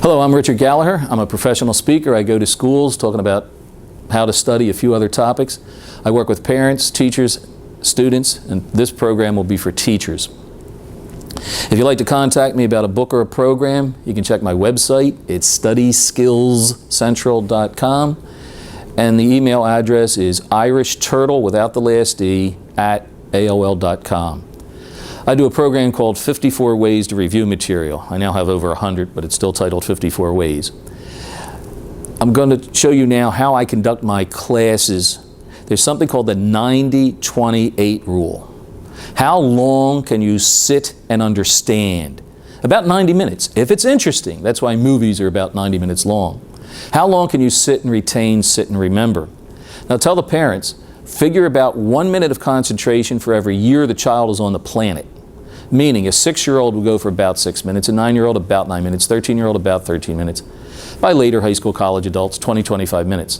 Hello, I'm Richard Gallagher. I'm a professional speaker. I go to schools talking about how to study, a few other topics. I work with parents, teachers, students, and this program will be for teachers. If you'd like to contact me about a book or a program, you can check my website. It's studyskillscentral.com, and the email address is irishturtle without the last E at AOL.com. I do a program called 54 Ways to Review Material. I now have over 100, but it's still titled 54 Ways. I'm going to show you now how I conduct my classes. There's something called the 90-20-8 rule. How long can you sit and understand? About 90 minutes, if it's interesting. That's why movies are about 90 minutes long. How long can you sit and retain, sit and remember? Now tell the parents, figure about 1 minute of concentration for every year the child is on the planet. Meaning a 6-year-old will go for about 6 minutes, a 9-year-old about 9 minutes, 13-year-old about 13 minutes. By later high school, college adults, 20, 25 minutes.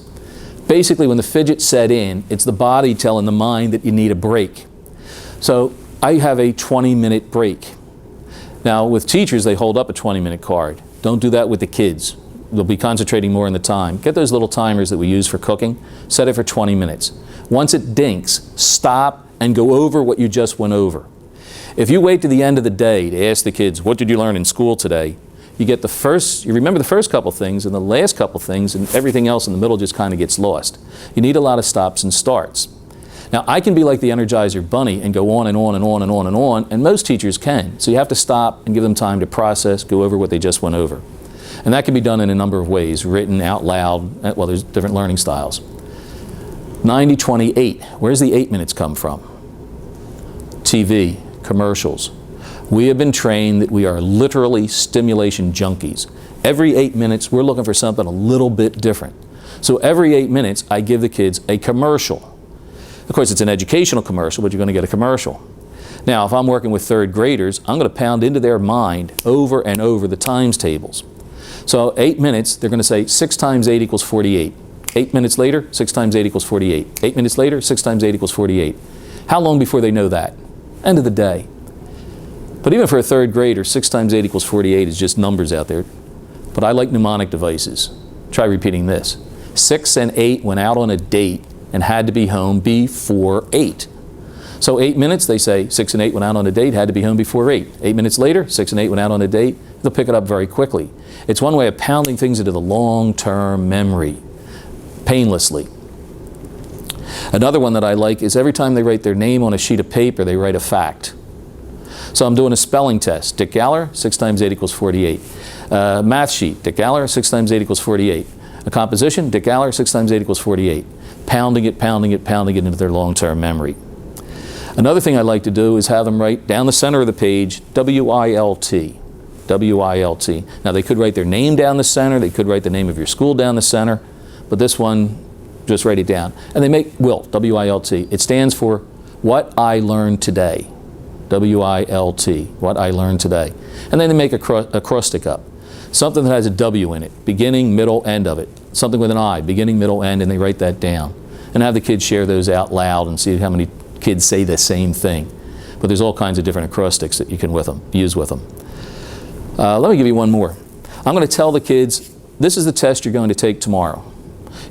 Basically, when the fidget set in, it's the body telling the mind that you need a break. So I have a 20-minute break. Now with teachers, they hold up a 20-minute card. Don't do that with the kids. They'll be concentrating more on the time. Get those little timers that we use for cooking, set it for 20 minutes. Once it dinks, stop and go over what you just went over. If you wait to the end of the day to ask the kids, what did you learn in school today? You remember the first couple things and the last couple things, and everything else in the middle just kind of gets lost. You need a lot of stops and starts. Now I can be like the Energizer Bunny and go on and on and on and on and on, and most teachers can. So you have to stop and give them time to process, go over what they just went over. And that can be done in a number of ways, written, out loud. Well, there's different learning styles. 90-20-8. Where's the 8 minutes come from? TV, commercials. We have been trained that we are literally stimulation junkies. Every 8 minutes, we're looking for something a little bit different. So every 8 minutes, I give the kids a commercial. Of course, it's an educational commercial, but you're going to get a commercial. Now, if I'm working with third graders, I'm going to pound into their mind over and over the times tables. So 8 minutes, they're going to say 6 times 8 equals 48. 8 minutes later, 6 times 8 equals 48. 8 minutes later, 6 times 8 equals 48. How long before they know that? End of the day. But even for a third grader, 6 times 8 equals 48 is just numbers out there. But I like mnemonic devices. Try repeating this. 6 and 8 went out on a date and had to be home before 8. So 8 minutes, they say 6 and 8 went out on a date, had to be home before 8. 8 minutes later, 6 and 8 went out on a date. They'll pick it up very quickly. It's one way of pounding things into the long-term memory, painlessly. Another one that I like is every time they write their name on a sheet of paper, they write a fact. So I'm doing a spelling test. Dick Gallagher, 6 times 8 equals 48. Math sheet, Dick Gallagher, 6 times 8 equals 48. A composition, Dick Gallagher, 6 times 8 equals 48. Pounding it, pounding it, pounding it into their long-term memory. Another thing I like to do is have them write down the center of the page, W-I-L-T. W-I-L-T. Now they could write their name down the center, they could write the name of your school down the center, but this one, just write it down. And they make WILT, W-I-L-T. It stands for What I Learned Today. W-I-L-T, What I Learned Today. And then they make a acrostic up. Something that has a W in it, beginning, middle, end of it. Something with an I, beginning, middle, end, and they write that down. And have the kids share those out loud and see how many kids say the same thing. But there's all kinds of different acrostics that you can use with them. Let me give you one more. I'm going to tell the kids, this is the test you're going to take tomorrow.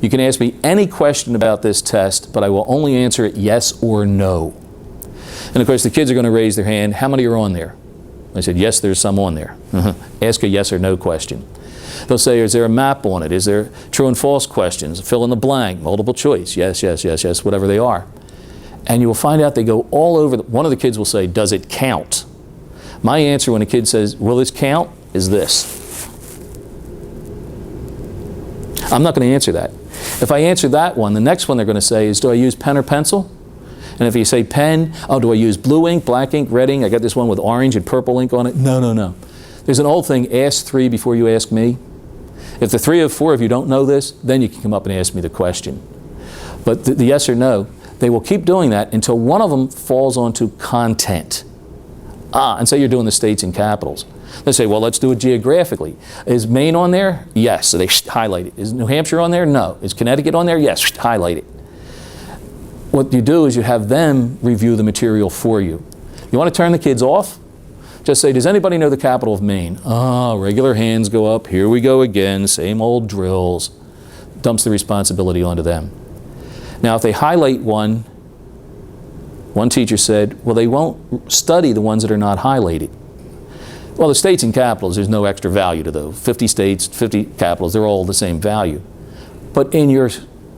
You can ask me any question about this test, but I will only answer it yes or no. And of course the kids are going to raise their hand, how many are on there? I said, yes, there's some on there. Ask a yes or no question. They'll say, is there a map on it? Is there true and false questions? Fill in the blank, multiple choice, yes, yes, yes, yes, whatever they are. And you will find out they go all over. One of the kids will say, does it count? My answer when a kid says, will this count, is this. I'm not going to answer that. If I answer that one, the next one they're going to say is, do I use pen or pencil? And if you say pen, oh, do I use blue ink, black ink, red ink? I got this one with orange and purple ink on it. No, no, no. There's an old thing, ask 3 before you ask me. If the 3 or 4 of you don't know this, then you can come up and ask me the question. But the yes or no, they will keep doing that until one of them falls onto content. And say you're doing the states and capitals. They say, well, let's do it geographically. Is Maine on there? Yes, so they highlight it. Is New Hampshire on there? No. Is Connecticut on there? Yes, highlight it. What you do is you have them review the material for you. You want to turn the kids off? Just say, does anybody know the capital of Maine? Oh, regular hands go up. Here we go again. Same old drills. Dumps the responsibility onto them. Now, if they highlight one teacher said, well, they won't study the ones that are not highlighted. Well, the states and capitals, there's no extra value to those. 50 states, 50 capitals, they're all the same value. But in your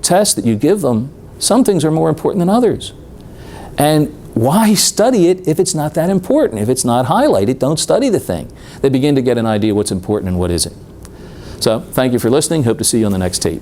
test that you give them, some things are more important than others. And why study it if it's not that important? If it's not highlighted, don't study the thing. They begin to get an idea what's important and what isn't. So, thank you for listening. Hope to see you on the next tape.